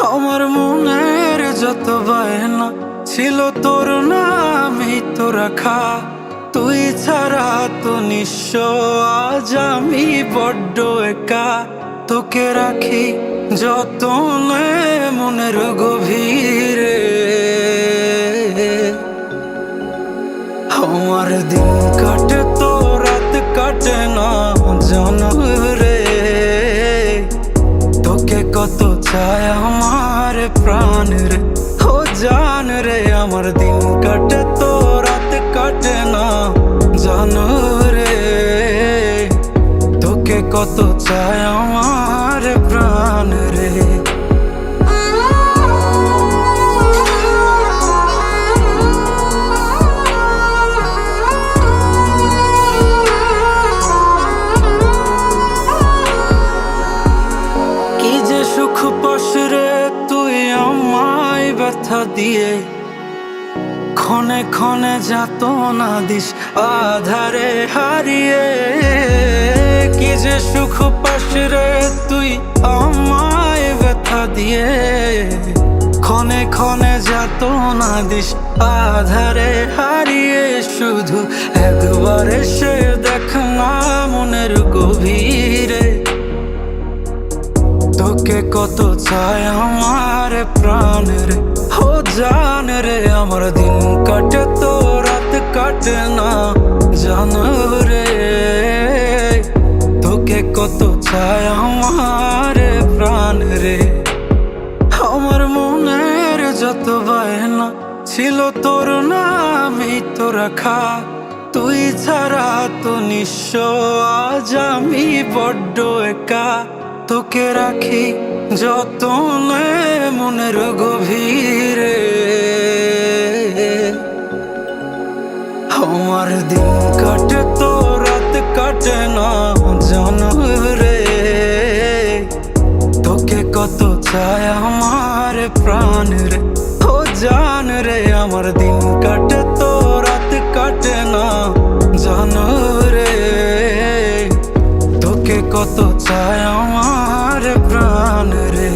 আমার মনের যত বায়না ছিল তোর নামই তো রাখা। তুই ছাড়া তো নিঃস্ব আজ আমি বড্ড একা। তোকে রাখি যতনে মনের গভীরে। আমার দিন কাটে তো রাত কাটে না জানো রে। তোকে কত চায় আমার প্রাণ রে, ও জান রে। আমার দিন কাটে তো রাত কাটে না জানো রে। তোকে কত চায় আমার প্রাণ রে। কি যে সুখ পাস রে তুই আমায় ব্যথা দিয়ে। ক্ষণে ক্ষণে যাত না দিস আধারে হারিয়ে। কি যে সুখ পাস রে তুই আমায় ব্যথা দিয়ে। ক্ষণে ক্ষণে যাত না দিস আধারে হারিয়ে। শুধু একবার এসে দেখ না মনের গভীরে। তোকে কত চায় আমার প্রাণ রে, ও জান রে। আমার দিন কাটে তো রাত কাটে না জানো রে। তোকে কত চায় আমার প্রাণ রে। আমার মনের যত বায়না ছিল তোর নামই তো রাখা। তুই ছাড়া তো নিঃস্ব আজ আমি বড্ড একা। তোকে রাখি যতনে মনের গভীরে। আমার দিন কাটে তো রাত কাটে না জানো রে। তোকে কত চায় আমার প্রাণ রে, ও জান রে। আমার দিন কাটে তো রাত কাটে না জানো রে। তোকে কত চায় আমার প্রাণ রে।